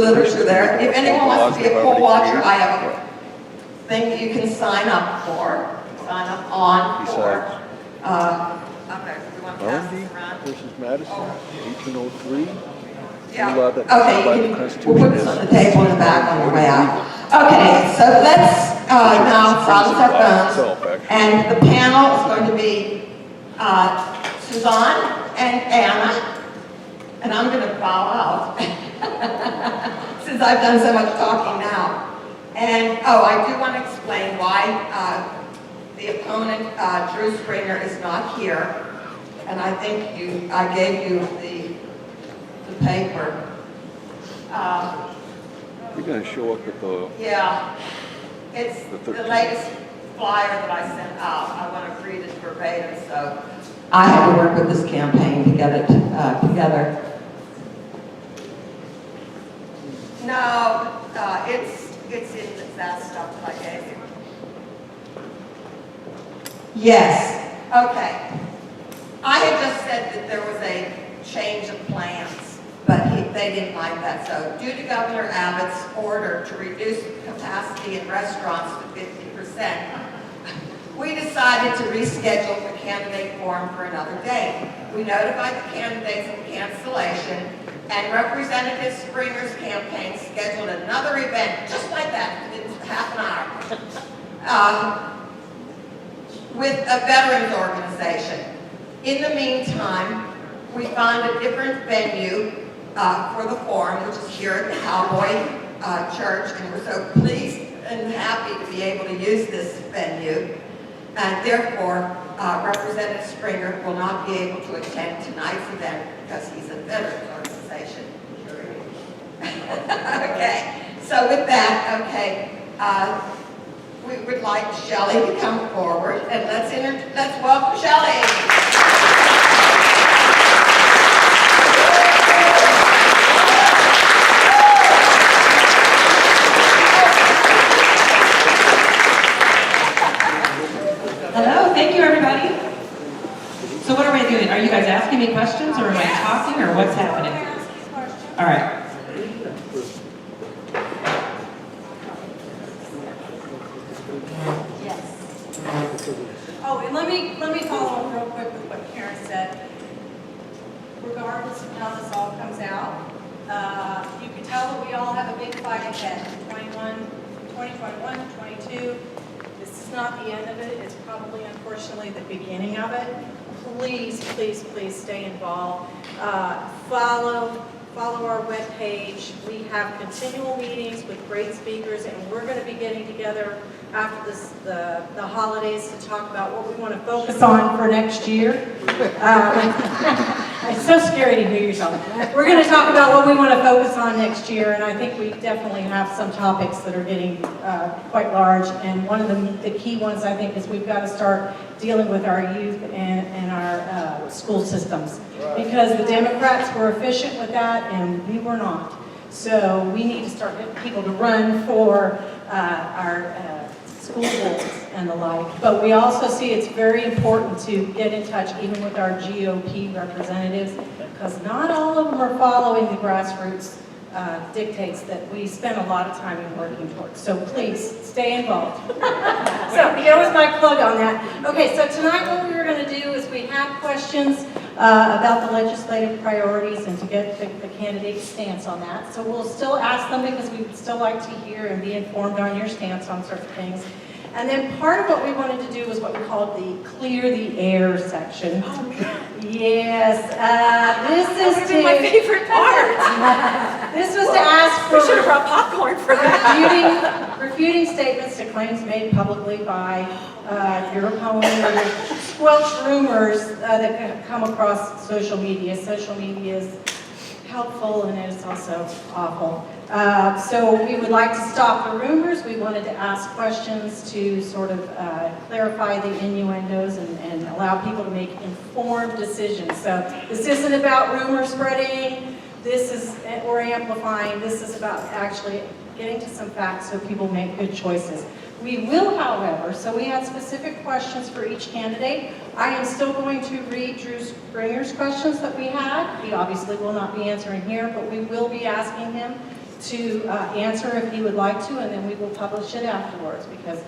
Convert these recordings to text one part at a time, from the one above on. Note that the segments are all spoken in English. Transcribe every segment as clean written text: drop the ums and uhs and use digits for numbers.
literature there. If anyone wants to be a poll watcher, I have a thing that you can sign up for. Sign up on for. Okay, we want to pass this around. Versus Madison, 1803. Yeah. Okay, we'll put this on the table in the back on your way out. Okay, so let's now silence our phones. And the panel is going to be Suzanne and Anna. And I'm going to bow out since I've done so much talking now. And, I do want to explain why the opponent, Drew Springer, is not here. And I think I gave you the paper. You're going to show up at the... Yeah, it's the latest flyer that I sent out. I want to read it verbatim, so I had to work with this campaign to get it together. No, it's in that stuff that I gave you. Yes, okay. I had just said that there was a change of plans, but they didn't like that. So due to Governor Abbott's order to reduce capacity in restaurants to 50%, we decided to reschedule the candidate forum for another day. We notified the candidates of cancellation, and Representative Springer's campaign scheduled another event, just like that, in half an hour, with a veterans organization. In the meantime, we found a different venue for the forum, which is here at the Cowboy Church, and we're so pleased and happy to be able to use this venue. And therefore, Representative Springer will not be able to attend tonight's event because he's a veterans organization. Okay, so with that, we would like Shelley to come forward, and let's welcome Shelley. Hello, thank you everybody. So what are we doing? Are you guys asking me questions or am I talking or what's happening? All right. Yes. Oh, and let me follow up real quick with what Karen said. Regardless of how this all comes out, you can tell that we all have a big fight ahead. 2021, 22. This is not the end of it. It's probably, unfortunately, the beginning of it. Please, please, please stay involved. Follow our webpage. We have continual meetings with great speakers, and we're going to be getting together after the holidays to talk about what we want to focus on for next year. It's so scary to hear yourself. We're going to talk about what we want to focus on next year, and I think we definitely have some topics that are getting quite large. And one of the key ones, I think, is we've got to start dealing with our youth and our school systems. Because the Democrats were efficient with that, and we were not. So we need to start getting people to run for our school boards and the like. But we also see it's very important to get in touch even with our GOP representatives, because not all of them are following the grassroots dictates that we spend a lot of time in working towards. So please, stay involved. So here was my plug on that. Okay, so tonight what we were going to do is we have questions about the legislative priorities and to get the candidate's stance on that. So we'll still ask them because we would still like to hear and be informed on your stance on certain things. And then part of what we wanted to do was what we called the clear the air section. Yes, this is my favorite part. This was to ask for We should have brought popcorn for that. refuting statements to claims made publicly by your opponent or squelch rumors that come across social media. Social media is helpful and it's also awful. So we would like to stop the rumors. We wanted to ask questions to sort of clarify the innuendos and allow people to make informed decisions. So this isn't about rumor spreading, or amplifying. This is about actually getting to some facts so people make good choices. We will, however, so we had specific questions for each candidate. I am still going to read Drew Springer's questions that we had. He obviously will not be answering here, but we will be asking him. to answer if he would like to, and then we will publish it afterwards, because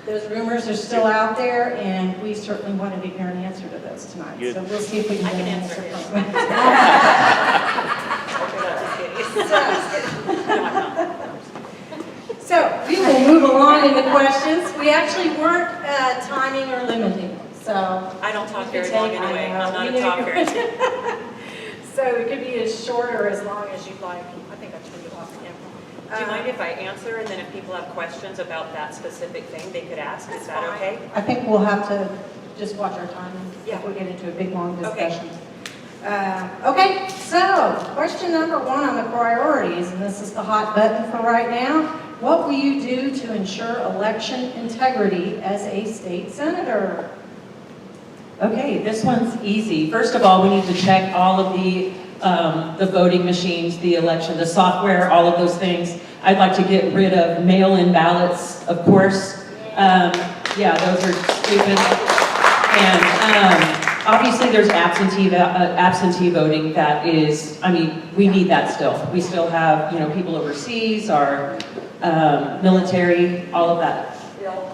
those rumors are still out there, and we certainly wanted to hear an answer to those tonight. So we'll see if we can I get can an answer answer his. from him. No, I'm not. So we will move along in the questions. We actually weren't timing or limiting, so. I don't talk you very could long take- anyway. I know, I'm not we a knew you talker. would. So it could be as short or as long as you'd like. I think I turned it off again. Do you mind if I answer, and then if people have questions about that specific thing, they could ask? Is that Fine. okay? I think we'll have to just watch our timing Yeah. if we get into a big, long Okay. discussion. Okay, so question number one on the priorities, and this is the hot button for right now. What will you do to ensure election integrity as a state senator? Okay, this one's easy. First of all, we need to check all of the voting machines, the election, the software, all of those things. I'd like to get rid of mail-in ballots, of course. Yeah, those are stupid. And obviously, there's absentee voting that is, I mean, we need that still. We still have, people overseas, our military, all of that.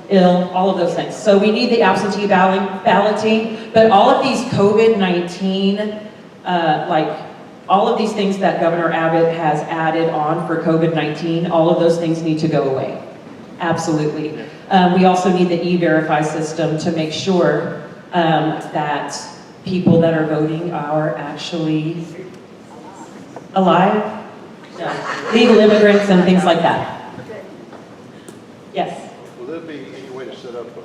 Ill, all of those things. So we need the absentee balloting, but all of these COVID-19, all of these things that Governor Abbott has added on for COVID-19, all of those things need to go away. Absolutely. We also need the E-Verify system to make sure that people that are voting are actually alive, legal immigrants and things like that. Yes. Will there be any way to set up a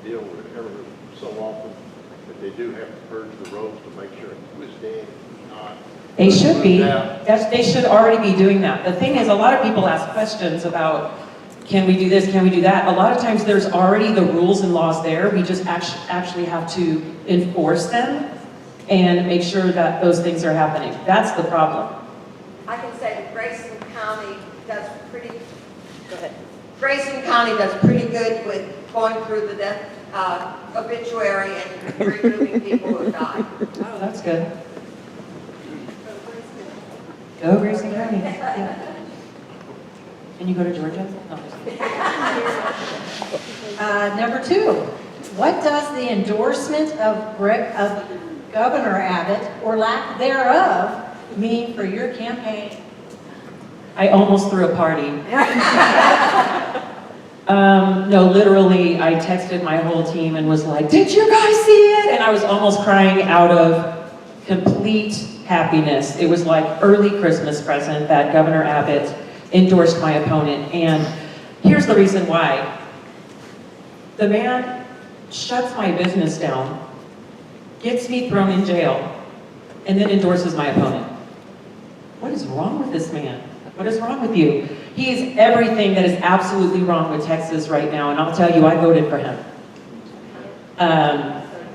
deal every so often that they do have to purge the rolls to make sure who's dead, who's not? They should be. Yeah. They should already be doing that. The thing is, a lot of people ask questions about, can we do this, can we do that? A lot of times there's already the rules and laws there. We just actually have to enforce them and make sure that those things are happening. That's the problem. I can say that Grayson County does pretty, Go ahead. Grayson County does pretty good with going through the death obituary and removing people who died. Oh, that's good. Go Grayson County. Yeah. Can you go to Georgia? No, I'm just kidding. Number two, what does the endorsement of Governor Abbott, or lack thereof, mean for your campaign? I almost threw a party. No, literally, I texted my whole team and was like, did you guys see it? And I was almost crying out of complete happiness. It was like early Christmas present that Governor Abbott endorsed my opponent. And here's the reason why. The man shuts my business down, gets me thrown in jail, and then endorses my opponent. What is wrong with this man? What is wrong with you? He is everything that is absolutely wrong with Texas right now, and I'll tell you, I voted for him.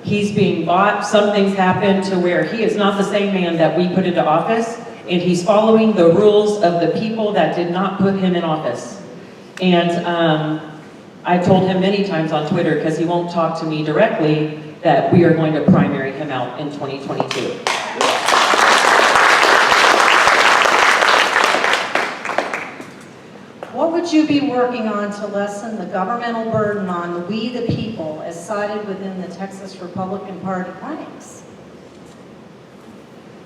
He's being bought. Some things happened to where he is not the same man that we put into office, and he's following the rules of the people that did not put him in office. And I told him many times on Twitter, because he won't talk to me directly, that we are going to primary him out in 2022. What would you be working on to lessen the governmental burden on we the people as cited within the Texas Republican Party ranks?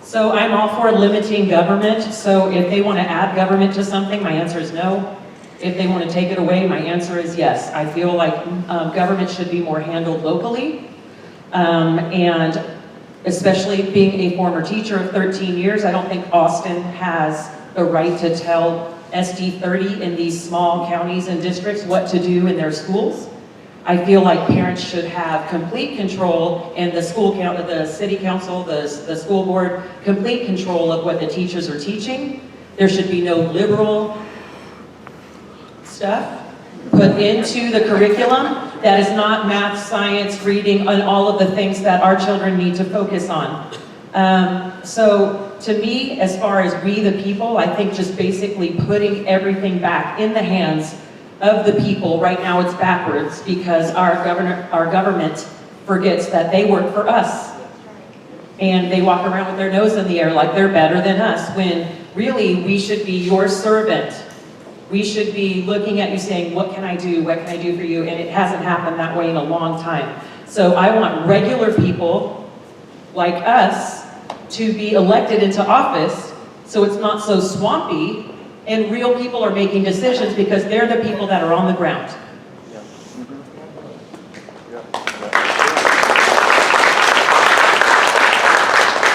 So I'm all for limiting government. So if they want to add government to something, my answer is no. If they want to take it away, my answer is yes. I feel like government should be more handled locally. And especially being a former teacher of 13 years, I don't think Austin has the right to tell SD 30 in these small counties and districts what to do in their schools. I feel like parents should have complete control, and the city council, the school board, complete control of what the teachers are teaching. There should be no liberal stuff put into the curriculum that is not math, science, reading, and all of the things that our children need to focus on. So to me, as far as we the people, I think just basically putting everything back in the hands of the people. Right now it's backwards because our government forgets that they work for us. And they walk around with their nose in the air like they're better than us, when really, we should be your servant. We should be looking at you saying, what can I do? What can I do for you? And it hasn't happened that way in a long time. So I want regular people like us to be elected into office so it's not so swampy and real people are making decisions because they're the people that are on the ground.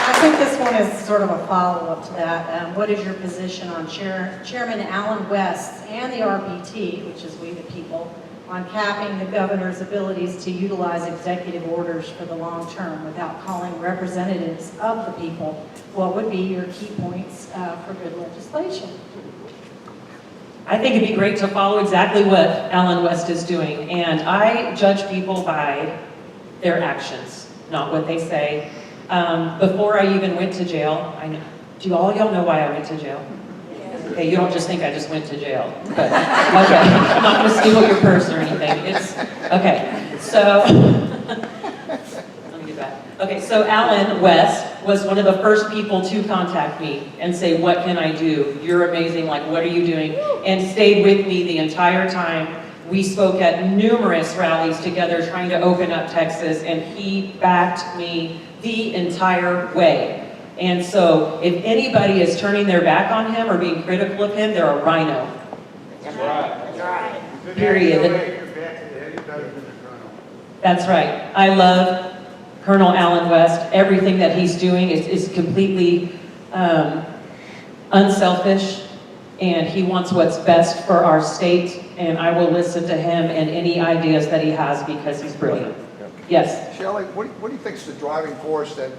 I think this one is sort of a follow-up to that. What is your position on Chairman Alan West and the RPT, which is we the people, on capping the governor's abilities to utilize executive orders for the long term without calling representatives of the people? What would be your key points for good legislation? I think it'd be great to follow exactly what Alan West is doing. And I judge people by their actions, not what they say. Before I even went to jail, do all y'all know why I went to jail? Okay, you don't just think I just went to jail. But, okay, I'm not gonna steal your purse or anything. Okay, so, let me get back. Okay, so Alan West was one of the first people to contact me and say, what can I do? You're amazing, like, what are you doing? And stayed with me the entire time. We spoke at numerous rallies together trying to open up Texas, and he backed me the entire way. And so if anybody is turning their back on him or being critical of him, they're a rhino. That's right. Period. That's right. I love Colonel Alan West. Everything that he's doing is completely unselfish, and he wants what's best for our state, and I will listen to him and any ideas that he has because he's brilliant. Yes? Shelley, what do you think is the driving force that,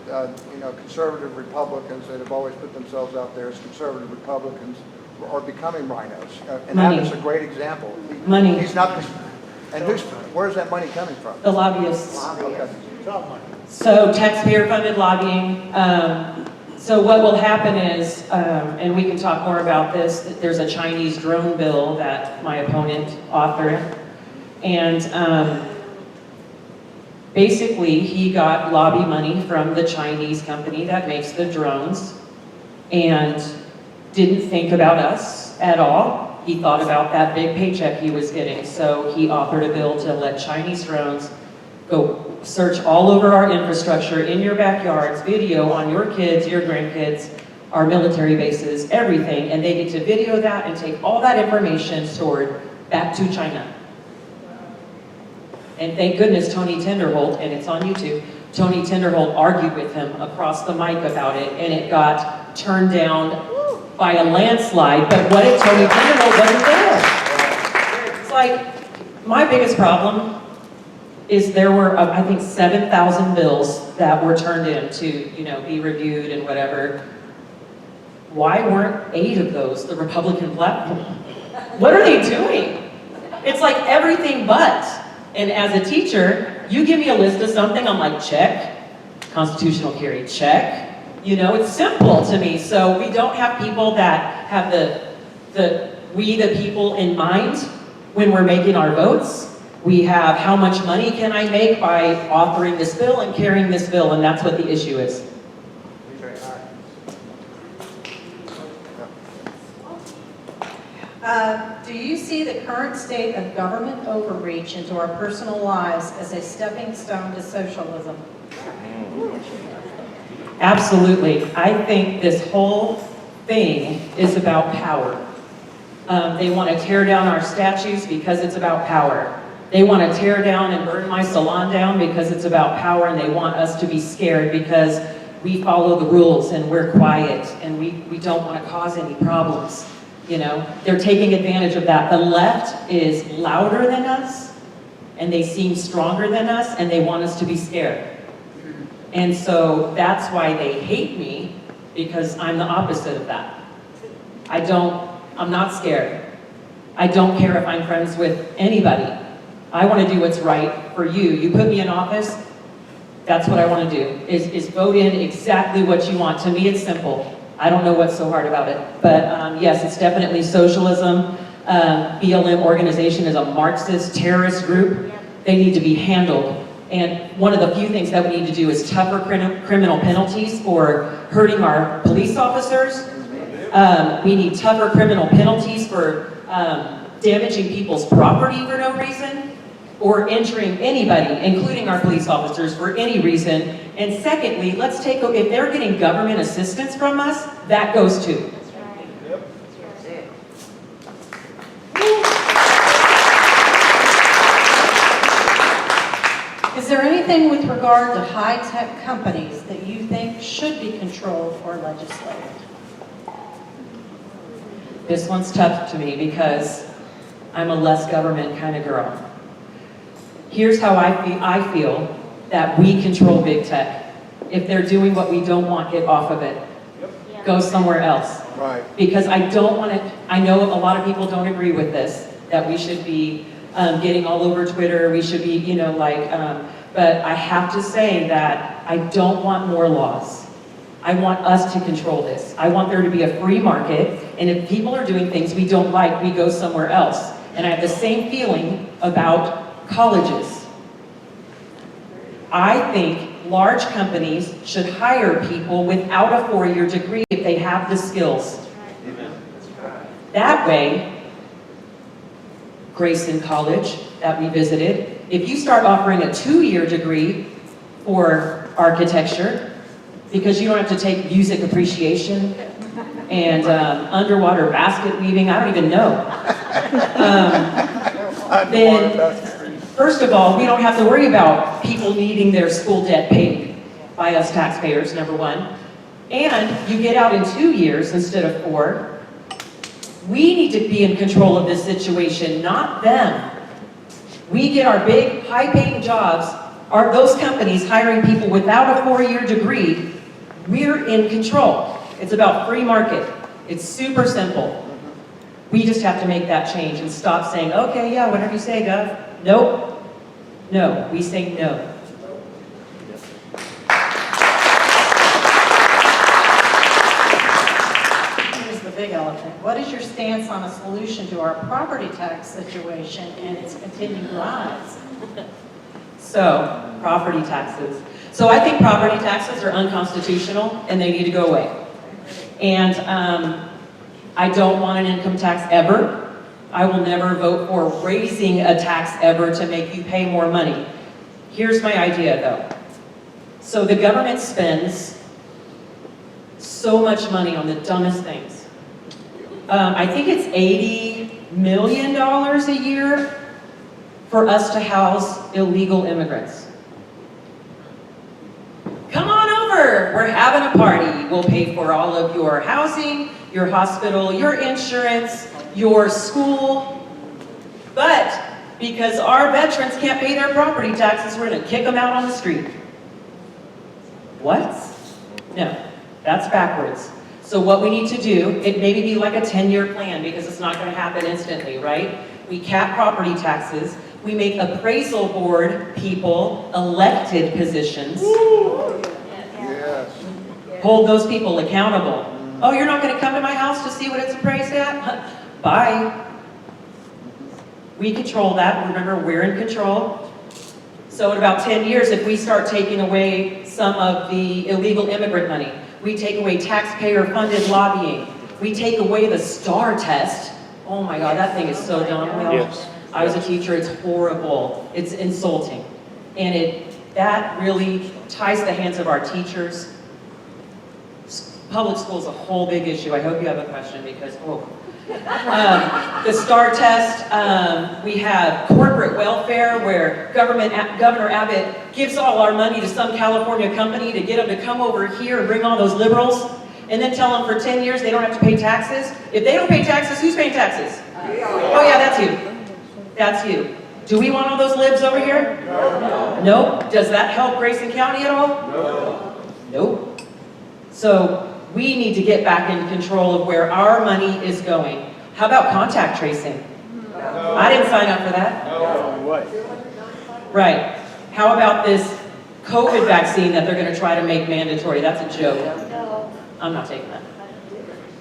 conservative Republicans that have always put themselves out there as conservative Republicans are becoming rhinos? And Money. Abbott's a great example. Money. He's not, and where's that money coming from? The lobbyists. Okay. So taxpayer-funded lobbying. So what will happen is, and we can talk more about this, that there's a Chinese drone bill that my opponent authored. And basically, he got lobby money from the Chinese company that makes the drones and didn't think about us at all. He thought about that big paycheck he was getting. So he authored a bill to let Chinese drones go search all over our infrastructure, in your backyards, video on your kids, your grandkids, our military bases, everything. And they get to video that and take all that information stored back to China. And thank goodness Tony Tinderholt, and it's on YouTube, Tony Tinderholt argued with him across the mic about it, and it got turned down by a landslide. But what if Tony Tinderholt wasn't there? It's like, my biggest problem is there were, I think, 7,000 bills that were turned in to, be reviewed and whatever. Why weren't 8 of those the Republican platform? What are they doing? It's like everything but. And as a teacher, you give me a list of something, I'm like, check. Constitutional carry, check. It's simple to me. So we don't have people that have we the people in mind when we're making our votes. We have how much money can I make by authoring this bill and carrying this bill, and that's what the issue is. Do you see the current state of government overreach into our personal lives as a stepping stone to socialism? Absolutely. I think this whole thing is about power. They want to tear down our statues because it's about power. They want to tear down and burn my salon down because it's about power, and they want us to be scared because we follow the rules and we're quiet and we don't want to cause any problems. They're taking advantage of that. The left is louder than us, and they seem stronger than us, and they want us to be scared. And so that's why they hate me, because I'm the opposite of that. I'm not scared. I don't care if I'm friends with anybody. I want to do what's right for you. You put me in office, that's what I want to do, is vote in exactly what you want. To me, it's simple. I don't know what's so hard about it. But yes, it's definitely socialism. BLM organization is a Marxist terrorist group. They need to be handled. And one of the few things that we need to do is tougher criminal penalties for hurting our police officers. We need tougher criminal penalties for damaging people's property for no reason, or injuring anybody, including our police officers, for any reason. And secondly, if they're getting government assistance from us, that goes too. Is there anything with regard to high-tech companies that you think should be controlled or legislated? This one's tough to me because I'm a less government kind of girl. Here's how I feel that we control big tech. If they're doing what we don't want, get off of it. Go somewhere else. Right. Because I don't want to, I know a lot of people don't agree with this, that we should be getting all over Twitter, we should be, but I have to say that I don't want more laws. I want us to control this. I want there to be a free market, and if people are doing things we don't like, we go somewhere else. And I have the same feeling about colleges. I think large companies should hire people without a 4-year degree if they have the skills. That way, Grayson College that we visited, if you start offering a 2-year degree for architecture, because you don't have to take music appreciation and underwater basket weaving, I don't even know. Then, first of all, we don't have to worry about people needing their school debt paid by us taxpayers, number one. And you get out in 2 years instead of 4. We need to be in control of this situation, not them. We get our big, high-paying jobs, those companies hiring people without a 4-year degree, we're in control. It's about free market. It's super simple. We just have to make that change and stop saying, okay, yeah, whatever you say, Gov. Nope. No, we say no. Here's the big elephant. What is your stance on a solution to our property tax situation and its continued rise? So, property taxes. So I think property taxes are unconstitutional and they need to go away. And I don't want an income tax ever. I will never vote for raising a tax ever to make you pay more money. Here's my idea though. So the government spends so much money on the dumbest things. I think it's $80 million a year for us to house illegal immigrants. Come on over, we're having a party. We'll pay for all of your housing, your hospital, your insurance, your school. But because our veterans can't pay their property taxes, we're gonna kick them out on the street. What? No, that's backwards. So what we need to do, it maybe be like a 10-year plan because it's not gonna happen instantly, right? We cap property taxes. We make appraisal board people elected positions. Yes. Hold those people accountable. Oh, you're not going to come to my house to see what it's appraised at? Bye. We control that. Remember, we're in control. So in about 10 years, if we start taking away some of the illegal immigrant money, we take away taxpayer-funded lobbying, we take away the STAR test. Oh my God, that thing is so dumb. Yes. I was a teacher, it's horrible, it's insulting. And that really ties the hands of our teachers. Public school is a whole big issue. I hope you have a question because, the STAR test, we have corporate welfare where Governor Abbott gives all our money to some California company to get them to come over here and bring all those liberals and then tell them for 10 years they don't have to pay taxes. If they don't pay taxes, who's paying taxes? Oh yeah, that's you. That's you. Do we want all those libs over here? No. Nope. Does that help Grayson County at all? No. Nope. So we need to get back in control of where our money is going. How about contact tracing? No. I didn't sign up for that. No. What? Right. How about this COVID vaccine that they're going to try to make mandatory? That's a joke. No. I'm not taking that.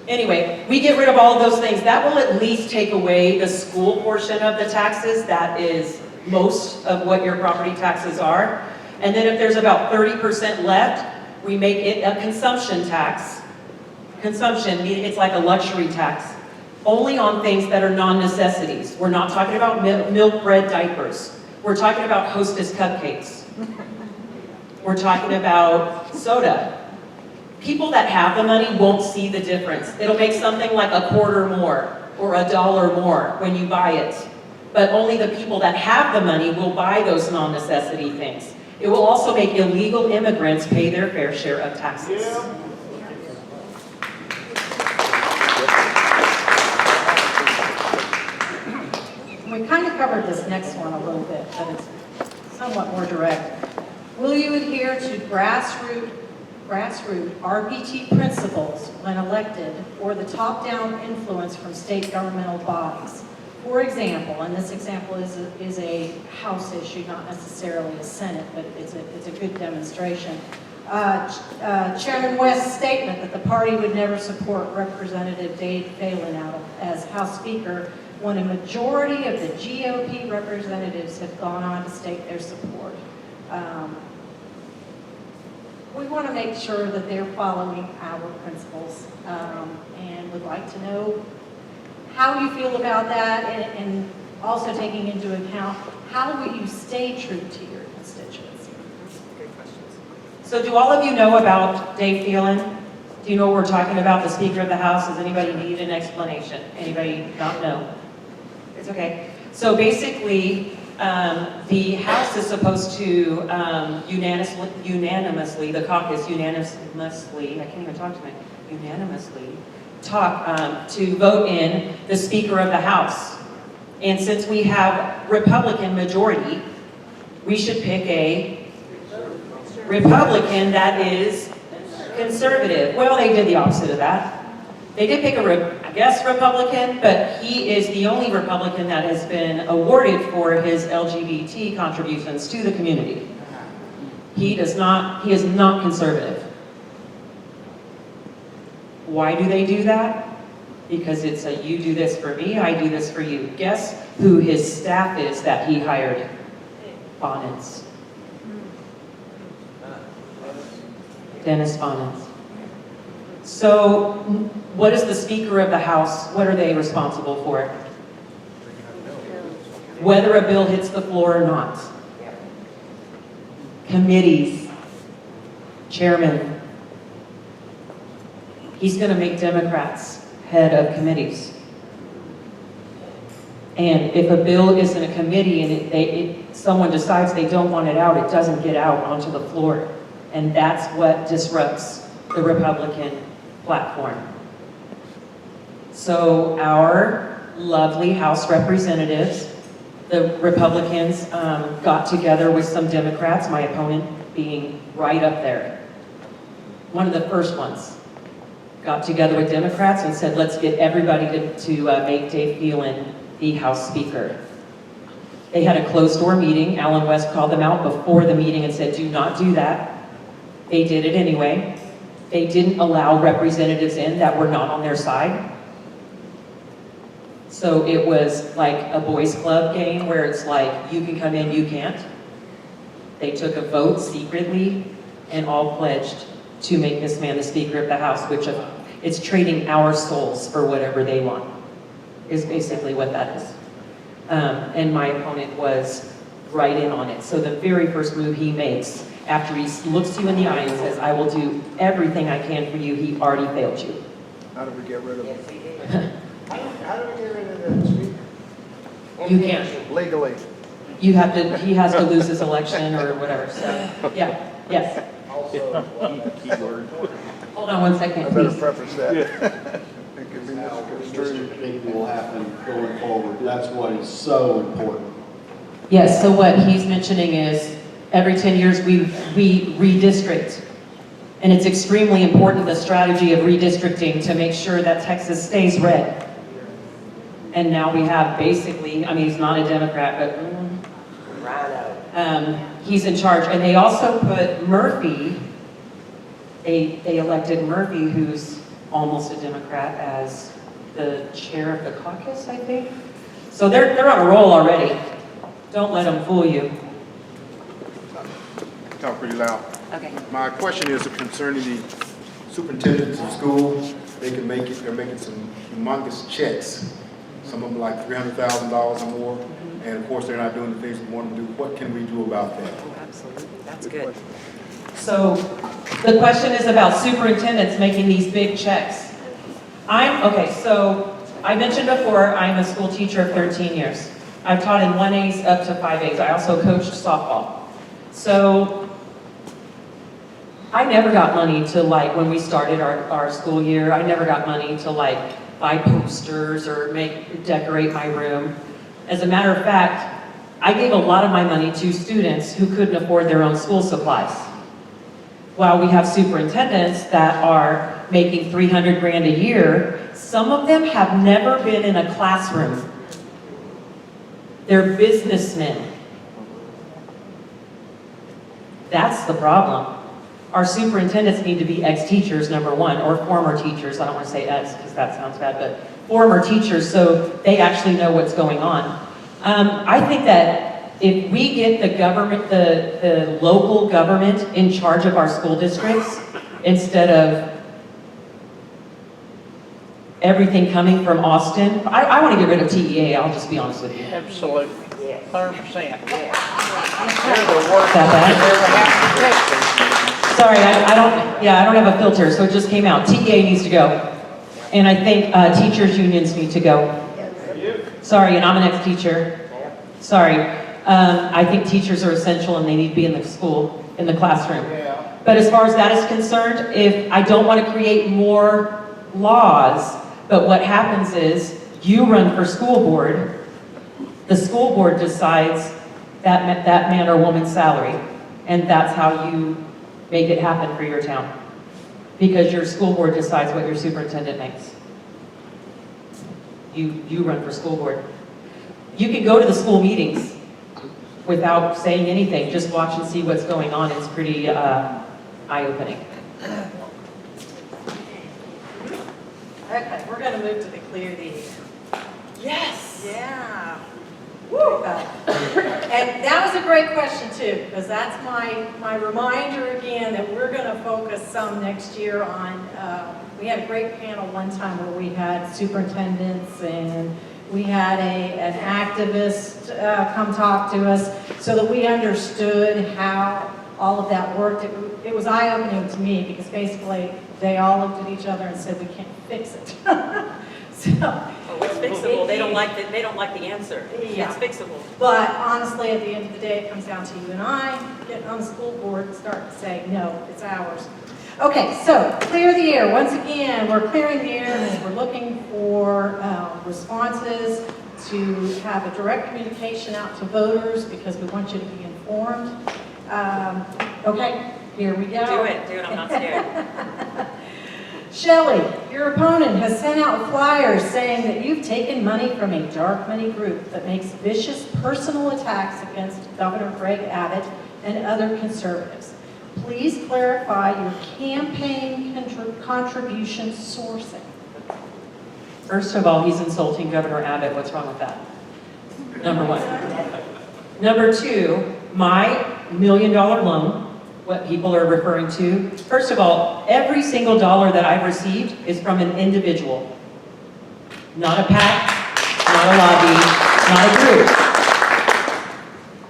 Anyway, we get rid of all of those things. That will at least take away the school portion of the taxes. That is most of what your property taxes are. And then if there's about 30% left, we make it a consumption tax. Consumption, meaning it's like a luxury tax, only on things that are non-necessities. We're not talking about milk, bread, diapers. We're talking about Hostess cupcakes. We're talking about soda. People that have the money won't see the difference. It'll make something like a quarter more or $1 more when you buy it. But only the people that have the money will buy those non-necessity things. It will also make illegal immigrants pay their fair share of taxes. We kind of covered this next one a little bit, but it's somewhat more direct. Will you adhere to grassroots RPT principles when elected, or the top-down influence from state governmental bodies? For example, and this example is a House issue, not necessarily a Senate, but it's a good demonstration. Chairman West's statement that the party would never support Representative Dave Phelan as House Speaker when a majority of the GOP representatives have gone on to state their support. We want to make sure that they're following our principles, and would like to know how you feel about that, and also taking into account how will you stay true to your constituency. Good questions. So do all of you know about Dave Phelan? Do you know what we're talking about, the Speaker of the House? Does anybody need an explanation? Anybody not know? It's okay. So basically, the House is supposed to unanimously, the caucus unanimously, I can't even talk to me, unanimously to vote in the Speaker of the House. And since we have Republican majority, we should pick a Republican that is conservative. Well, they did the opposite of that. They did pick a Republican, but he is the only Republican that has been awarded for his LGBT contributions to the community. He is not conservative. Why do they do that? Because it's a you do this for me, I do this for you. Guess who his staff is that he hired? Bonitz. Dennis Bonitz. So what is the Speaker of the House, what are they responsible for? Whether a bill hits the floor or not. Committees, chairman. He's going to make Democrats head of committees. And if a bill is in a committee and someone decides they don't want it out, it doesn't get out onto the floor. And that's what disrupts the Republican platform. So our lovely House representatives, the Republicans got together with some Democrats, my opponent being right up there. One of the first ones got together with Democrats and said, let's get everybody to make Dave Phelan the House Speaker. They had a closed-door meeting. Alan West called them out before the meeting and said, do not do that. They did it anyway. They didn't allow representatives in that were not on their side. So it was like a boys club game where it's like, you can come in, you can't. They took a vote secretly and all pledged to make this man the Speaker of the House, which it's trading our souls for whatever they want, is basically what that is. And my opponent was right in on it. So the very first move he makes, after he looks you in the eye and says, I will do everything I can for you, he already failed you. How do we get rid of it? How do we get rid of the Speaker? You can't. Legally. He has to lose his election or whatever, so, yeah, yes. Also, Keyword. Hold on one second, I better please. preface that. It could be now, misconstrued. districting will happen going forward. That's what is so important. Yes, so what he's mentioning is every 10 years we redistrict. And it's extremely important, the strategy of redistricting, to make sure that Texas stays red. And now we have basically, I mean, he's not a Democrat, but he's in charge. And they also put Murphy, they elected Murphy, who's almost a Democrat, as the chair of the caucus, I think. So they're on a roll already. Don't let them fool you. Talk pretty loud. Okay. My question is concerning the superintendents of school. they can make it, they're making some humongous checks. Some of them like $300,000 or more. And of course, they're not doing the things we want them to do. What can we do about that? Oh, absolutely. That's good. So the question is about superintendents making these big checks. Okay, so I mentioned before, I'm a school teacher of 13 years. I've taught in 1As up to 5As. I also coached softball. So I never got money to when we started our school year, I never got money to buy posters or decorate my room. As a matter of fact, I gave a lot of my money to students who couldn't afford their own school supplies. While we have superintendents that are making 300 grand a year, some of them have never been in a classroom. They're businessmen. That's the problem. Our superintendents need to be ex-teachers, number one, or former teachers. I don't want to say ex because that sounds bad, but former teachers so they actually know what's going on. I think that if we get the government, the local government in charge of our school districts, instead of everything coming from Austin, I want to get rid of TEA, I'll just be honest with you. Absolutely. 100%. Sorry, I don't have a filter, so it just came out. TEA needs to go. And I think teachers' unions need to go. Sorry, and I'm an ex-teacher. Sorry. I think teachers are essential and they need to be in the school, in the classroom. But as far as that is concerned, if I don't want to create more laws, but what happens is you run for school board, the school board decides that man or woman's salary, and that's how you make it happen for your town. Because your school board decides what your superintendent makes. You run for school board. You can go to the school meetings without saying anything, just watch and see what's going on. It's pretty eye-opening. Okay, we're going to move to the clear the air. Yes. Yeah. Woo. And that was a great question too, because that's my reminder again that we're going to focus some next year on, we had a great panel one time where we had superintendents and we had an activist come talk to us so that we understood how all of that worked. It was eye-opening to me because basically they all looked at each other and said, we can't fix it. Oh, it's fixable. They don't like the answer. Yeah. It's fixable. But honestly, at the end of the day, it comes down to you and I getting on the school board and start to say, no, it's ours. Okay, so clear the air. Once again, we're clearing the air and we're looking for responses to have a direct communication out to voters because we want you to be informed. Okay, here we go. Do it. I'm not scared. Shelley, your opponent has sent out flyers saying that you've taken money from a dark money group that makes vicious personal attacks against Governor Greg Abbott and other conservatives. Please clarify your campaign contribution sourcing. First of all, he's insulting Governor Abbott. What's wrong with that? Number one. Number two, my $1 million loan, what people are referring to. First of all, every single dollar that I've received is from an individual. Not a PAC, not a lobby, not a group.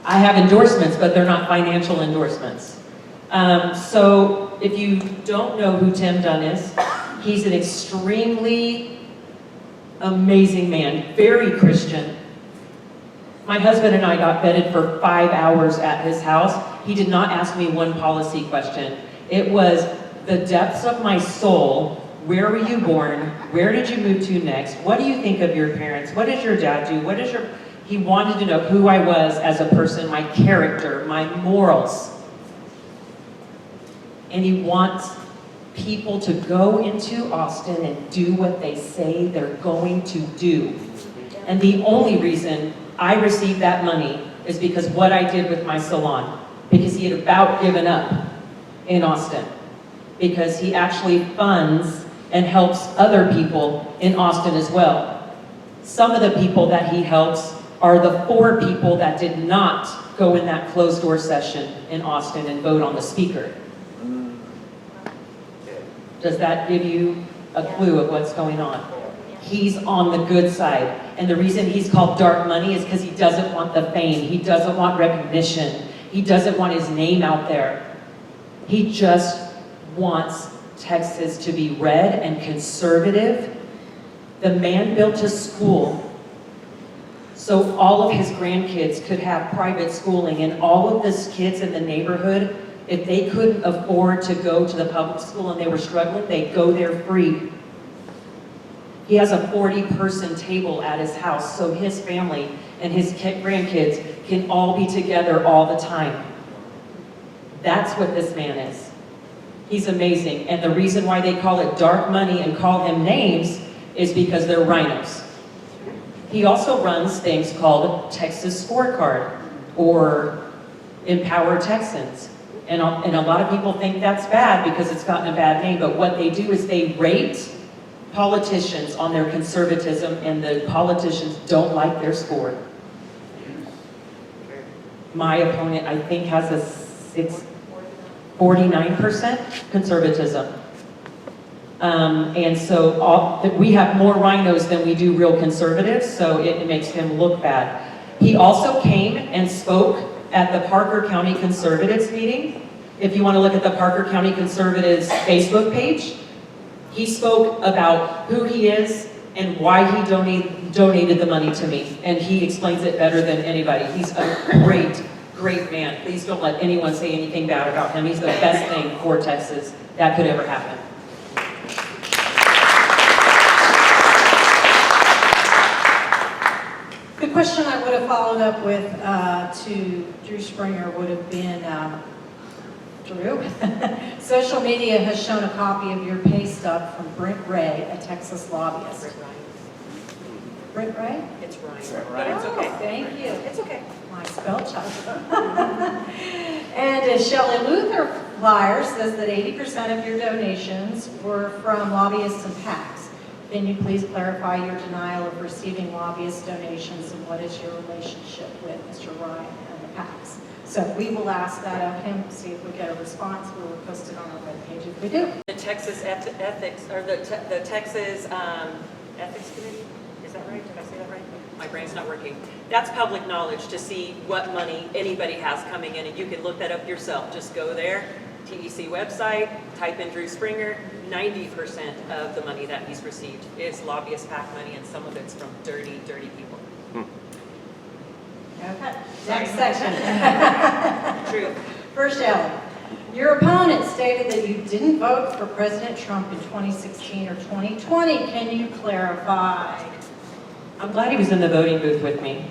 I have endorsements, but they're not financial endorsements. So if you don't know who Tim Dunn is, he's an extremely amazing man, very Christian. My husband and I got vetted for 5 hours at his house. He did not ask me one policy question. It was the depths of my soul. Where were you born? Where did you move to next? What do you think of your parents? What does your dad do? He wanted to know who I was as a person, my character, my morals. And he wants people to go into Austin and do what they say they're going to do. And the only reason I received that money is because what I did with my salon. Because he had about given up in Austin. Because he actually funds and helps other people in Austin as well. Some of the people that he helps are the 4 people that did not go in that closed door session in Austin and vote on the speaker. Does that give you a clue of what's going on. He's on the good side. And the reason he's called Dark Money is because he doesn't want the fame. He doesn't want recognition. He doesn't want his name out there. He just wants Texas to be red and conservative. The man built a school so all of his grandkids could have private schooling, and all of these kids in the neighborhood, if they couldn't afford to go to the public school and they were struggling, they'd go there free. He has a 40-person table at his house so his family and his grandkids can all be together all the time. That's what this man is. He's amazing. And the reason why they call it dark money and call him names is because they're rhinos. He also runs things called Texas Scorecard or Empower Texans. And a lot of people think that's bad because it's gotten a bad name, but what they do is they rate politicians on their conservatism, and the politicians don't like their score. My opponent, I think, has a 49% conservatism. And so we have more rhinos than we do real conservatives, so it makes him look bad. He also came and spoke at the Parker County Conservatives meeting. If you want to look at the Parker County Conservatives Facebook page, he spoke about who he is and why he donated the money to me. And he explains it better than anybody. He's a great, great man. Please don't let anyone say anything bad about him. He's the best thing for Texas that could ever happen. The question I would have followed up with to Drew Springer would have been, Drew, social media has shown a copy of your pay stub from Brent Ray, a Texas lobbyist. Brent Ray? It's Ryan, but it's okay. Thank you. It's okay. My spell check. And a Shelley Luther flyer says that 80% of your donations were from lobbyists and PACs. Can you please clarify your denial of receiving lobbyist donations and what is your relationship with Mr. Ryan and the PACs? So we will ask that of him, see if we get a response. We will post it on our webpage if we do. The Texas Ethics, or the Texas Ethics Committee, is that right? Did I say that right? My brain's not working. That's public knowledge to see what money anybody has coming in, and you can look that up yourself. Just go there, TEC website, type in Drew Springer. 90% of the money that he's received is lobbyist PAC money, and some of it's from dirty, dirty people. Okay, next section. True. First, Shelley, your opponent stated that you didn't vote for President Trump in 2016 or 2020. Can you clarify? I'm glad he was in the voting booth with me.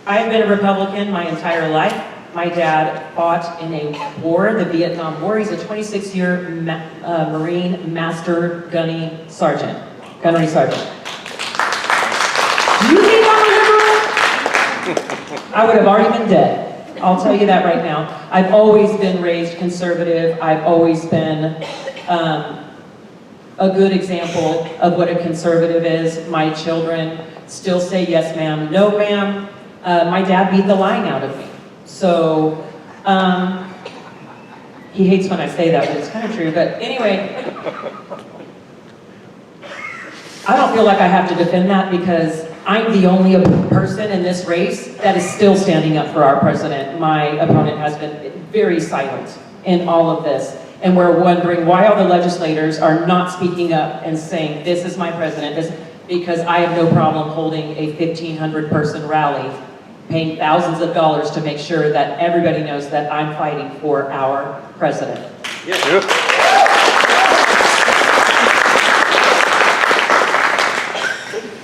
I've been a Republican my entire life. My dad fought in a war, the Vietnam War. He's a 26-year Marine Master Gunnery Sergeant. Do you think I'm a liberal? I would have already been dead. I'll tell you that right now. I've always been raised conservative. I've always been a good example of what a conservative is. My children still say yes ma'am, no ma'am. My dad beat the lying out of me. So, he hates when I say that, but it's kind of true. But anyway, I don't feel like I have to defend that because I'm the only person in this race that is still standing up for our president. My opponent has been very silent in all of this. And we're wondering why all the legislators are not speaking up and saying, this is my president, because I have no problem holding a 1,500-person rally, paying thousands of dollars to make sure that everybody knows that I'm fighting for our president.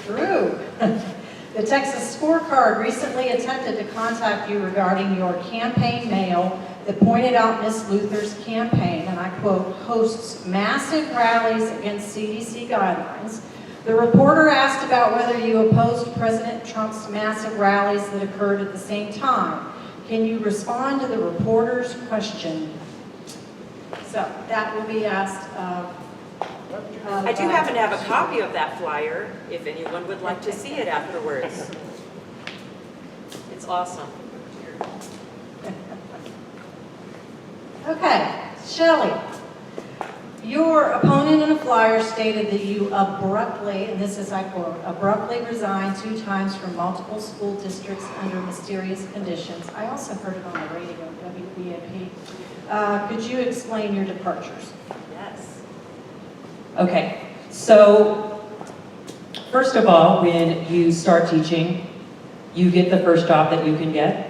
Drew, the Texas Scorecard recently attempted to contact you regarding your campaign mail that pointed out Ms. Luther's campaign, and I quote, hosts massive rallies against CDC guidelines. The reporter asked about whether you opposed President Trump's massive rallies that occurred at the same time. Can you respond to the reporter's question? So that will be asked of I do happen to have a copy of that flyer, if anyone would like to see it afterwards. It's awesome. Okay, Shelley, Your opponent in a flyer stated that you abruptly, and this is I quote, abruptly resigned 2 times from multiple school districts under mysterious conditions. I also heard it on the radio, WBAP. Could you explain your departures? Yes. Okay, so first of all, when you start teaching, you get the first job that you can get.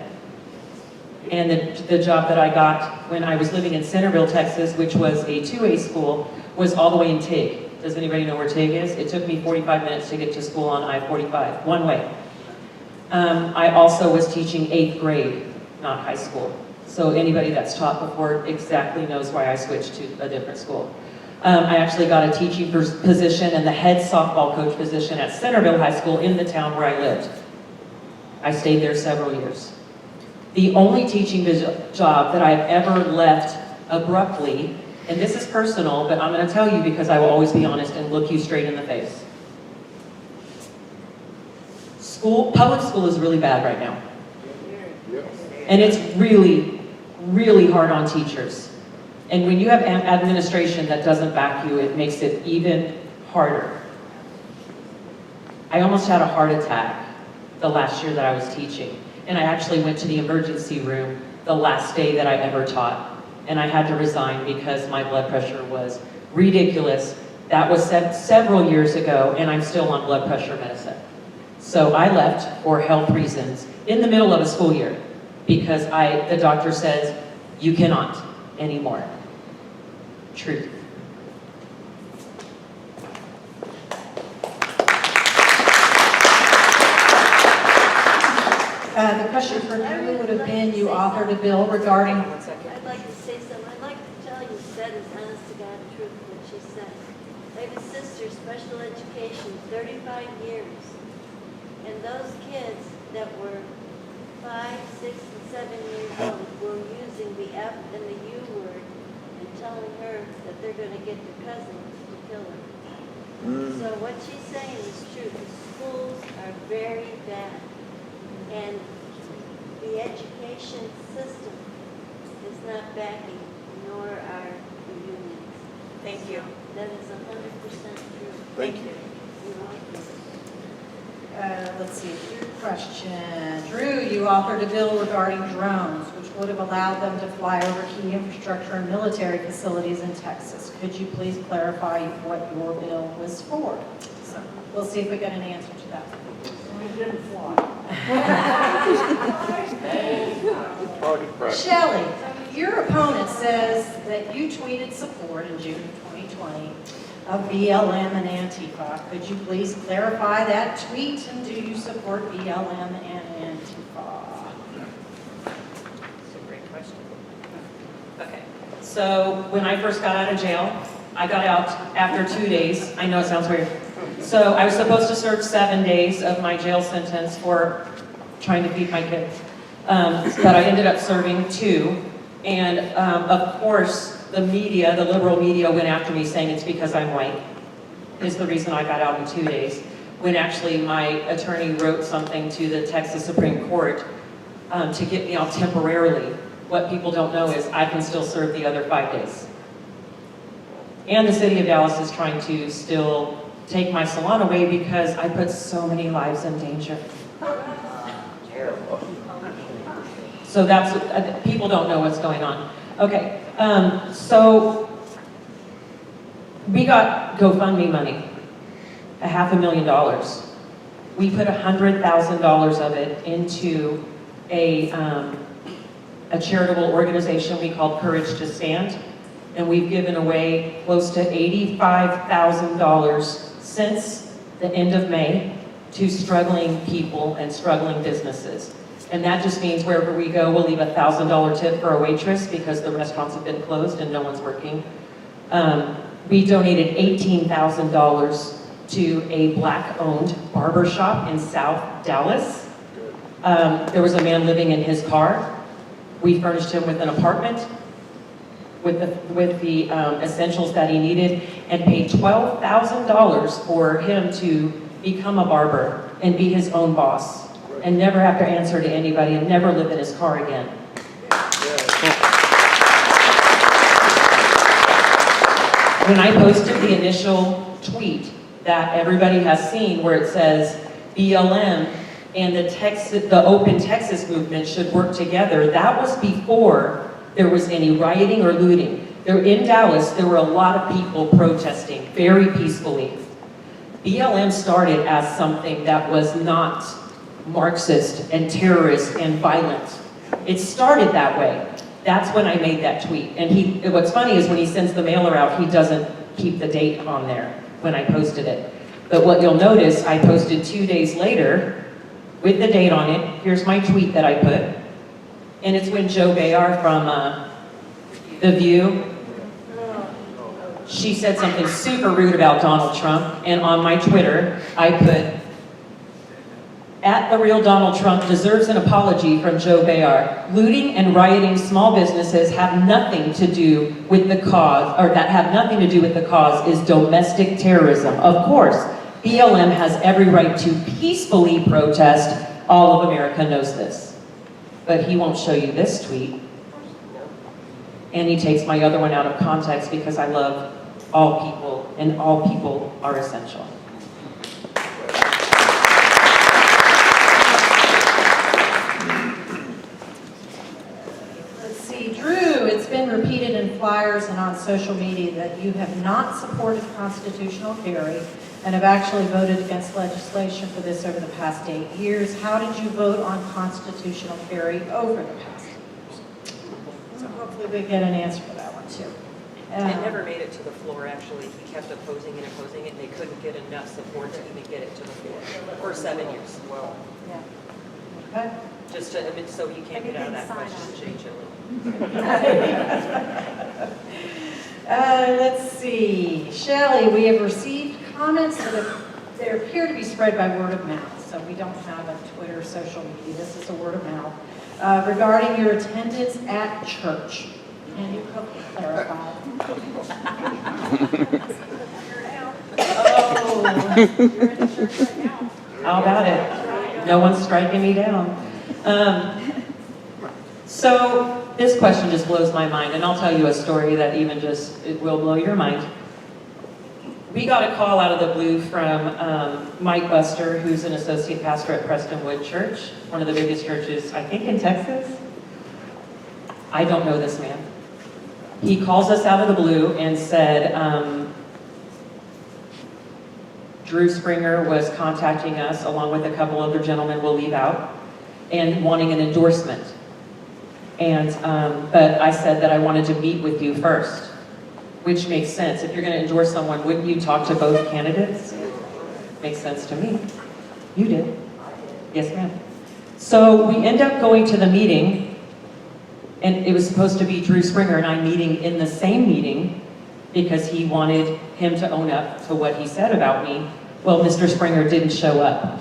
And the job that I got when I was living in Centerville, Texas, which was a 2A school, was all the way in Tig. Does anybody know where Tig is? It took me 45 minutes to get to school on I-45, one way. I also was teaching 8th grade, not high school. So anybody that's taught before exactly knows why I switched to a different school. I actually got a teaching position and the head softball coach position at Centerville High School in the town where I lived. I stayed there several years. The only teaching job that I've ever left abruptly, and this is personal, but I'm going to tell you because I will always be honest and look you straight in the face. Public school is really bad right now. And it's really, really hard on teachers. And when you have an administration that doesn't back you, it makes it even harder. I almost had a heart attack the last year that I was teaching. And I actually went to the emergency room the last day that I ever taught. And I had to resign because my blood pressure was ridiculous. That was several years ago, and I'm still on blood pressure medicine. So I left for health reasons in the middle of a school year because the doctor says, you cannot anymore. Truth. The question for Drew would have been, you authored a bill regarding... One second. I'd like to say something. I'd like to tell you, that is honest to God truth, what she said. I have a sister, special education, 35 years. And those kids that were 5, 6, and 7 years old were using the F and the U word and telling her that they're going to get their cousins to kill her. So what she's saying is true. The schools are very bad. And the education system is not backing, nor are the unions. Thank you. That is 100% true. Thank you. Let's see, your question. Drew, you authored a bill regarding drones, which would have allowed them to fly over key infrastructure and military facilities in Texas. Could you please clarify what your bill was for? So we'll see if we get an answer to that. Target practice. Shelley, your opponent says that you tweeted support in June 2020 of BLM and Antifa. Could you please clarify that tweet, and do you support BLM and Antifa? That's a great question. Okay, so when I first got out of jail, I got out after 2 days. I know it sounds weird. So I was supposed to serve 7 days of my jail sentence for trying to feed my kids. But I ended up serving 2. And of course, the media, the liberal media, went after me saying it's because I'm white is the reason I got out in 2 days. When actually my attorney wrote something to the Texas Supreme Court to get me out temporarily. What people don't know is I can still serve the other 5 days. And the city of Dallas is trying to still take my salon away because I put so many lives in danger. So that's, people don't know what's going on. Okay, so we got GoFundMe money, $500,000. We put $100,000 of it into a charitable organization we call Courage to Stand. And we've given away close to $85,000 since the end of May to struggling people and struggling businesses. And that just means wherever we go, we'll leave a $1,000 tip for a waitress because the restaurants have been closed and no one's working. We donated $18,000 to a Black-owned barbershop in South Dallas. There was a man living in his car. We furnished him with an apartment with the essentials that he needed, and paid $12,000 for him to become a barber and be his own boss and never have to answer to anybody and never live in his car again. when I posted the initial tweet that everybody has seen where it says BLM and the Open Texas movement should work together, that was before there was any rioting or looting. In Dallas, there were a lot of people protesting very peacefully. BLM started as something that was not Marxist and terrorist and violent. It started that way. That's when I made that tweet. And what's funny is when he sends the mailer out, he doesn't keep the date on there when I posted it. But what you'll notice, I posted 2 days later with the date on it. Here's my tweet that I put. And it's when Joe Bayar from The View, she said something super rude about Donald Trump. And on my Twitter, I put, @TheRealDonaldTrump deserves an apology from Joe Bayar. Looting and rioting small businesses have nothing to do with the cause, or that have nothing to do with the cause is domestic terrorism. Of course, BLM has every right to peacefully protest. All of America knows this. But he won't show you this tweet. And he takes my other one out of context because I love all people, and all people are essential. Drew, it's been repeated in flyers and on social media that you have not supported constitutional carry and have actually voted against legislation for this over the past 8 years. How did you vote on constitutional carry over the past 8 years? So hopefully we get an answer for that one too. It never made it to the floor, actually. He kept opposing it, and they couldn't get enough support to even get it to the floor for 7 years. Yeah. Okay. Just to, so you can't get out of that question, Shelley. Let's see. Shelley, we have received comments they appear to be spread by word of mouth, so we don't have a Twitter, social media. This is a word of mouth. Regarding your attendance at church. Can you clarify? Oh. You're in church right now. How about it? No one's striking me down. So this question just blows my mind, and I'll tell you a story that even just, it will blow your mind. We got a call out of the blue from Mike Buster, who's an associate pastor at Prestonwood Church, one of the biggest churches, I think, in Texas. I don't know this man. He calls us out of the blue and said, Drew Springer was contacting us, along with a couple other gentlemen we'll leave out, and wanting an endorsement. And, but I said that I wanted to meet with you first, which makes sense. If you're going to endorse someone, wouldn't you talk to both candidates? Makes sense to me. You did. Yes, ma'am. So we end up going to the meeting, and it was supposed to be Drew Springer and I meeting in the same meeting because he wanted him to own up to what he said about me. Well, Mr. Springer didn't show up.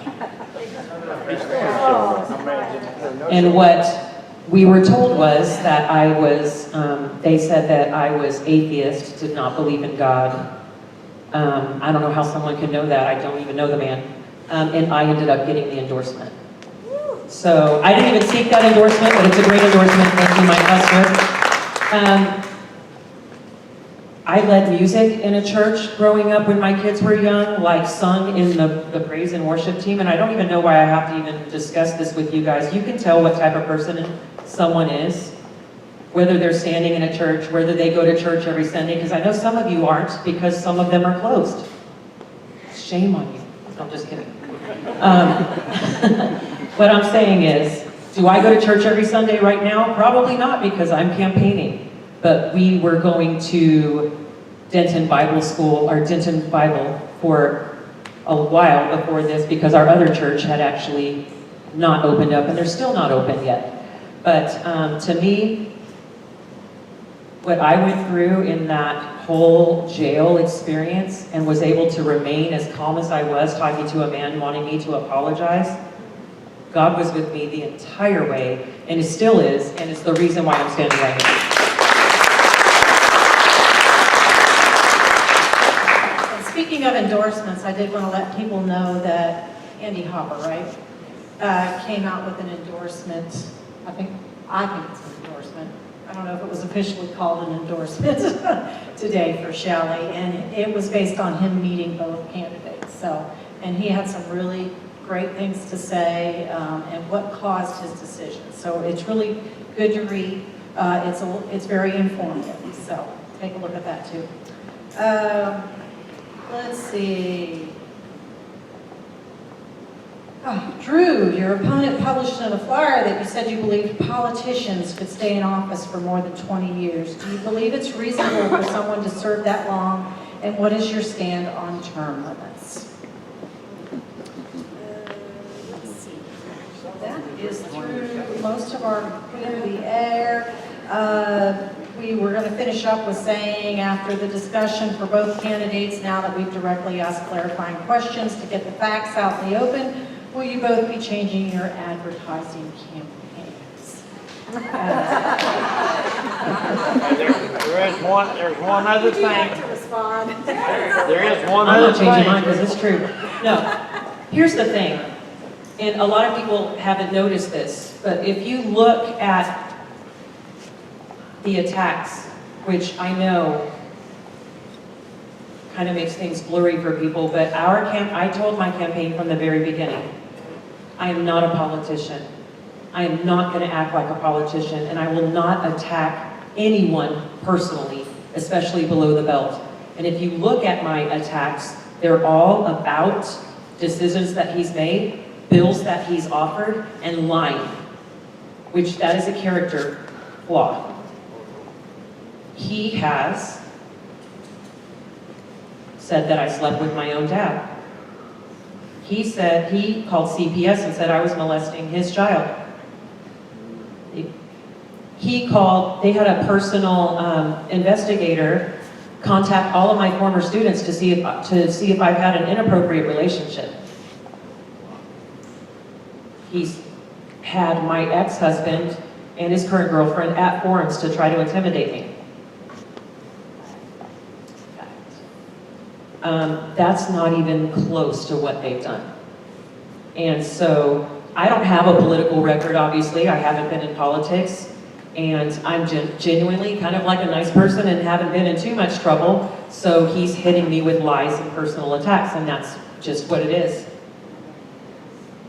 And what we were told was that I was, they said that I was atheist, did not believe in God. I don't know how someone could know that. I don't even know the man. And I ended up getting the endorsement. So I didn't even seek that endorsement, but it's a great endorsement. Thank you, Mike Buster. I led music in a church growing up when my kids were young, like sung in the praise and worship team, and I don't even know why I have to even discuss this with you guys. You can tell what type of person someone is, whether they're standing in a church, whether they go to church every Sunday, because I know some of you aren't, because some of them are closed. Shame on you. I'm just kidding. What I'm saying is, do I go to church every Sunday right now? Probably not, because I'm campaigning. But we were going to Denton Bible School, or Denton Bible, for a while before this, because our other church had actually not opened up, and they're still not open yet. But to me, what I went through in that whole jail experience and was able to remain as calm as I was talking to a man wanting me to apologize, God was with me the entire way, and it still is, and it's the reason why I'm standing right here. Speaking of endorsements, I did want to let people know that Andy Hopper, right, came out with an endorsement. I think it's an endorsement I don't know if it was officially called an endorsement today for Shelley, and it was based on him meeting both candidates. So, and he had some really great things to say, and what caused his decision. So it's really good to read. It's very informative, so take a look at that too. Let's see. Oh, Drew, your opponent published in a flyer that you said you believed politicians could stay in office for more than 20 years. Do you believe it's reasonable for someone to serve that long? And what is your stand on term limits? Let's see. That is through most of our clear the air. We were going to finish up with saying, after the discussion for both candidates, now that we've directly asked clarifying questions to get the facts out in the open, will you both be changing your advertising campaigns? There's one other Would you like thing. to respond? There is one I'm other not changing mine thing. because it's true. No, here's the thing, and a lot of people haven't noticed this, but if you look at the attacks, which I know kind of makes things blurry for people, but I told my campaign from the very beginning, I am not a politician. I am not going to act like a politician, and I will not attack anyone personally, especially below the belt. And if you look at my attacks, they're all about decisions that he's made, bills that he's offered, and lying, which that is a character flaw. He has said that I slept with my own dad. He called CPS and said I was molesting his child. They had a personal investigator contact all of my former students to see if I've had an inappropriate relationship. He's had my ex-husband and his current girlfriend at forums to try to intimidate me. That's not even close to what they've done. And so I don't have a political record, obviously. I haven't been in politics. And I'm genuinely kind of like a nice person and haven't been in too much trouble. So he's hitting me with lies and personal attacks, and that's just what it is.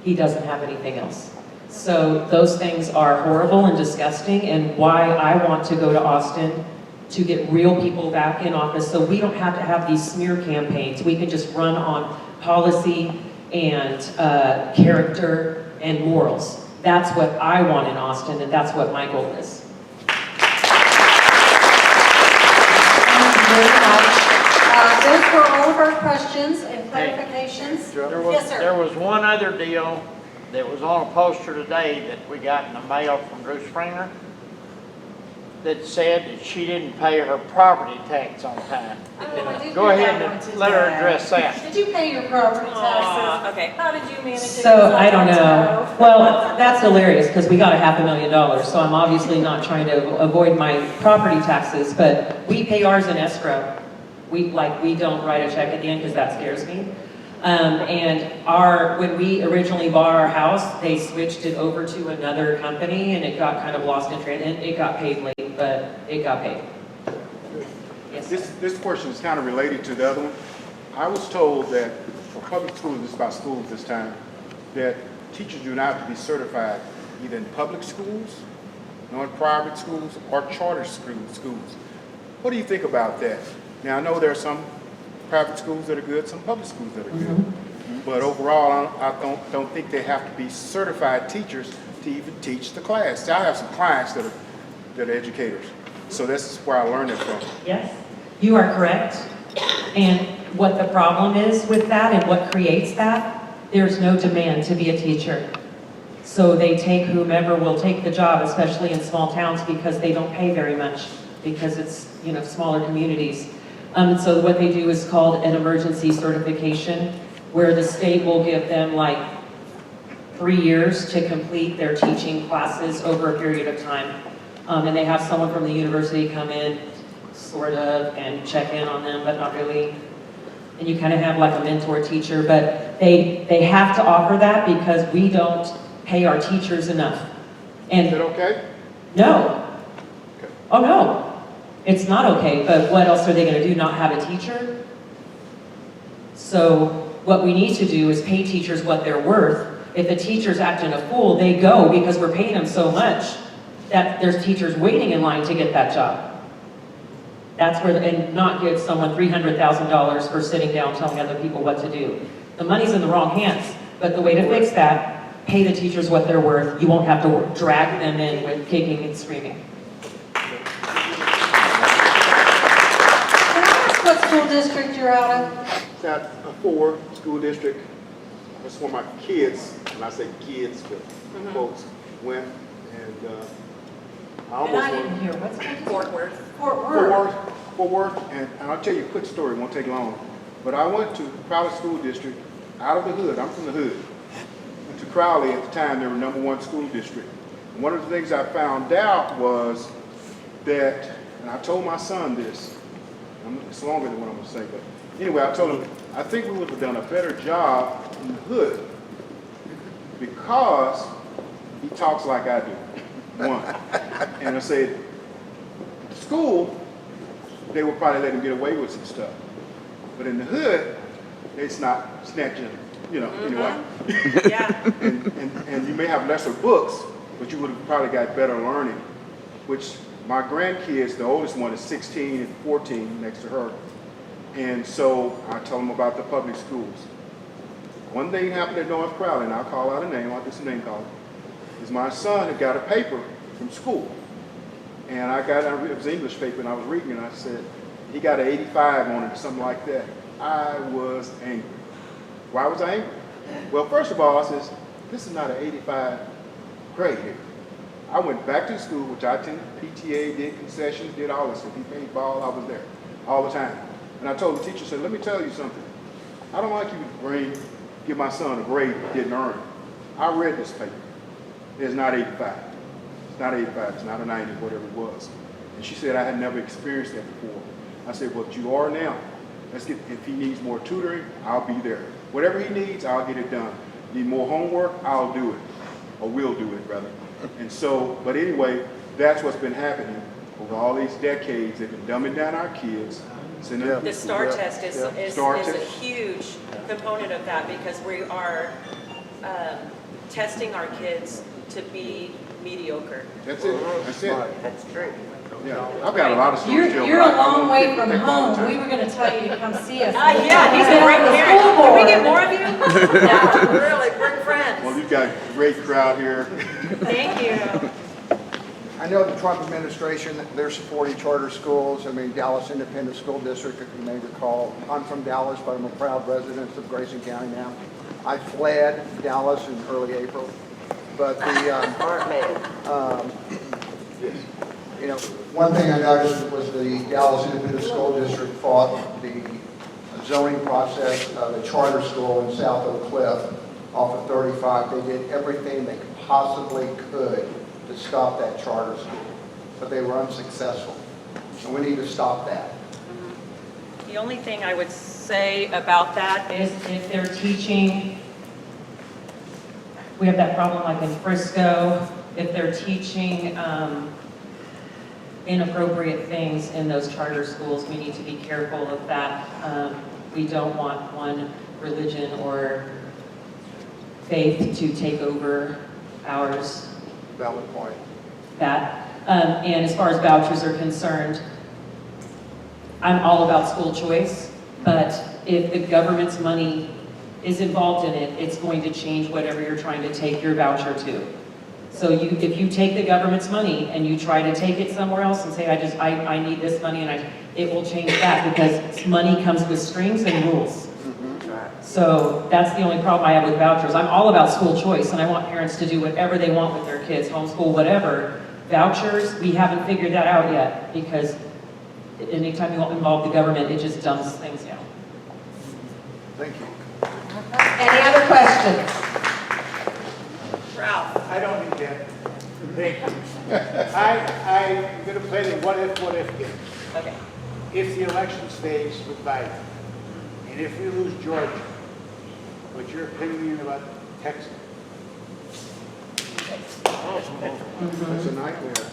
He doesn't have anything else. So those things are horrible and disgusting, and why I want to go to Austin to get real people back in office so we don't have to have these smear campaigns. We can just run on policy and character and morals. That's what I want in Austin, and that's what my goal is. Thank you very much. Those were all of our questions and clarifications. Yes, sir. There was one other deal that was on a poster today that we got in the mail from Drew Springer that said that she didn't pay her property tax on time. Oh, I did Go hear ahead that one and let her today. address that. Did you pay your property taxes? Okay. How did you manage it? So, I don't know. Well, that's hilarious because we got $500,000, so I'm obviously not trying to avoid my property taxes, but we pay ours in escrow. We don't write a check at the end because that scares me. When we originally bought our house, they switched it over to another company and it got kind of lost in transit. It got paid late, but it got paid. Yes. This question is kind of related to the other one. I was told that for public schools, this is about schools this time, that teachers do not have to be certified either in public schools, nor in private schools, or charter schools. What do you think about that? Now, I know there are some private schools that are good, some public schools that are good. But overall, I don't think they have to be certified teachers to even teach the class. See, I have some clients that are educators. So that's where I learned it from. Yes, you are correct. And what the problem is with that and what creates that, there's no demand to be a teacher. So they take whomever will take the job, especially in small towns, because they don't pay very much, because it's, smaller communities. So what they do is called an emergency certification, where the state will give them 3 years to complete their teaching classes over a period of time. And they have someone from the university come in, sort of, and check in on them, but not really. And you kind of have a mentor teacher, but they have to offer that because we don't pay our teachers enough. And Is that okay? no. Okay. Oh, no, it's not okay, but what else are they gonna do, not have a teacher? So what we need to do is pay teachers what they're worth. If a teacher's acting a fool, they go because we're paying them so much that there's teachers waiting in line to get that job. That's where, and not give someone $300,000 for sitting down telling other people what to do. The money's in the wrong hands, but the way to fix that, pay the teachers what they're worth. You won't have to drag them in with kicking and screaming. Can I ask what school district you're out of? It's at a 4 school district. That's where my kids, when I say kids, but folks went, and I And almost I went. didn't hear, what's it? Fort Worth. Fort Worth. Fort Worth, and I'll tell you a quick story, it won't take long. But I went to Crowley School District, out of the hood, I'm from the hood. Went to Crowley at the time, they were #1 school district. And one of the things I found out was that, and I told my son this, it's longer than what I'm gonna say, but anyway, I told him, I think we would have done a better job in the hood because he talks like I do, one. And I said, school, they would probably let him get away with some stuff. But in the hood, it's not snatching, anyway. Yeah. And you may have lesser books, but you would have probably got better learning, which my grandkids, the oldest one is 16 and 14 next to her. And so I tell them about the public schools. One thing happened at North Crowley, and I'll call out a name, I'll do some name calling, is my son had got a paper from school. And it was an English paper, and I was reading it, and I said, he got an 85 on it or something like that. I was angry. Why was I angry? Well, first of all, I says, this is not an 85 grade here. I went back to the school, which I attended PTA, did concessions, did all this. If he played ball, I was there all the time. And I told the teacher, I said, let me tell you something. I don't like you to give my son a grade he didn't earn. I read this paper. It's not 85. It's not 85, it's not a 90, whatever it was. And she said, I had never experienced that before. I said, well, you are now. If he needs more tutoring, I'll be there. Whatever he needs, I'll get it done. Need more homework, I'll do it. Or we'll do it, rather. And so, but anyway, that's what's been happening over all these decades. They've been dumbing down our kids. The STAR test is a test. huge component of that because we are testing our kids to be mediocre. That's it. That's it. That's true. Yeah, I've got a lot of students. You're a long way from home. We were gonna tell you to come see us. Yeah, he's a great parent. Can we get more of you? Yeah, really, bring friends. Well, you've got a great crowd here. Thank you. I know the Trump administration, they're supporting charter schools. I mean, Dallas Independent School District, if you may recall. I'm from Dallas, but I'm a proud resident of Grayson County now. I fled Dallas in early April. But one thing I noticed was the Dallas Independent School District fought the zoning process of a charter school in South Oak Cliff off of 35. They did everything they possibly could to stop that charter school, but they were unsuccessful. And we need to stop that. The only thing I would say about that is If they're teaching, we have that problem like in Frisco, if they're teaching inappropriate things in those charter schools, we need to be careful of that. We don't want one religion or faith to take over ours. Valid point. And as far as vouchers are concerned, I'm all about school choice, but if the government's money is involved in it, it's going to change whatever you're trying to take your voucher to. So if you take the government's money and you try to take it somewhere else and say, I need this money, and it will change that because money comes with strings and rules. So that's the only problem I have with vouchers. I'm all about school choice, and I want parents to do whatever they want with their kids, homeschool, whatever. Vouchers, we haven't figured that out yet because anytime you involve the government, it just dumbs things down. Thank you. Any other questions? Ralph. I don't need that. Thank you. I'm going to play the what if game. Okay. If the election stays with Biden, and if we lose Georgia, what's your opinion about Texas? That's a nightmare.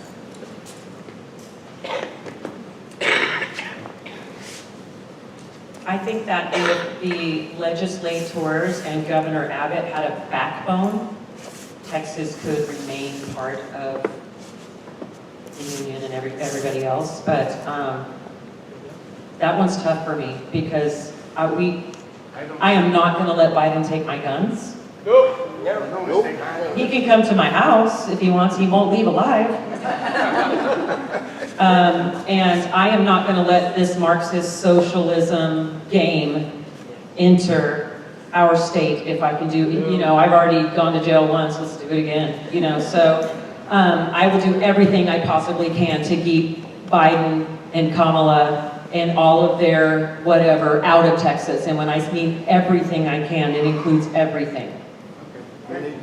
I think that if the legislators and Governor Abbott had a backbone, Texas could remain part of the union and everybody else. But that one's tough for me because I am not going to let Biden take my guns. He can come to my house if he wants. He won't leave alive. And I am not going to let this Marxist socialism game enter our state if I can do, you know, I've already gone to jail once, let's do it again, you know, so I will do everything I possibly can to keep Biden and Kamala and all of their whatever out of Texas. And when I mean everything I can, it includes everything. Okay,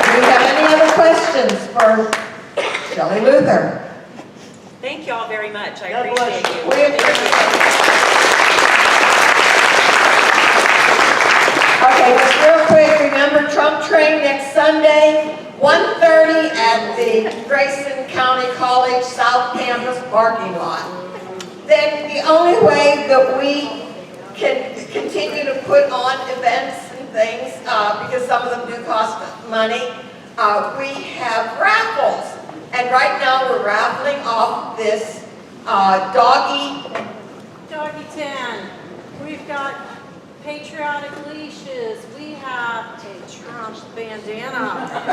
do we have any other questions for Shelley Luther? Thank you all very much. I God bless appreciate you. We appreciate it. Okay, just real quick, remember Trump Train next Sunday, 1:30 at the Grayson County College South Campus parking lot. Then the only way that we can continue to put on events and things, because some of them do cost money, we have raffles. And right now we're raffling off this doggy 10. We've got patriotic leashes. We have a Trump bandana. We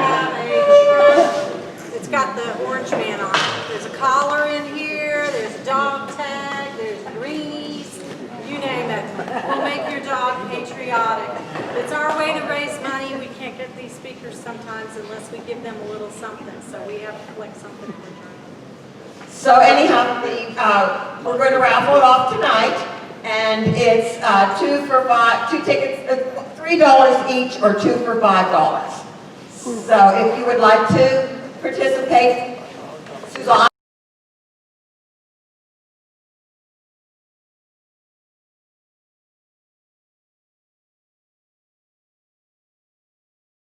have a Trump, it's got the orange man on it. There's a collar in here, there's a dog tag, there's greenies, you name it. We'll make your dog patriotic. It's our way to raise money. We can't get these speakers sometimes unless we give them a little something, so we have to collect something in return. So anyhow, we're going to raffle it off tonight, and it's 2 for $5, 2 tickets, $3 each, or 2 for $5. So if you would like to participate,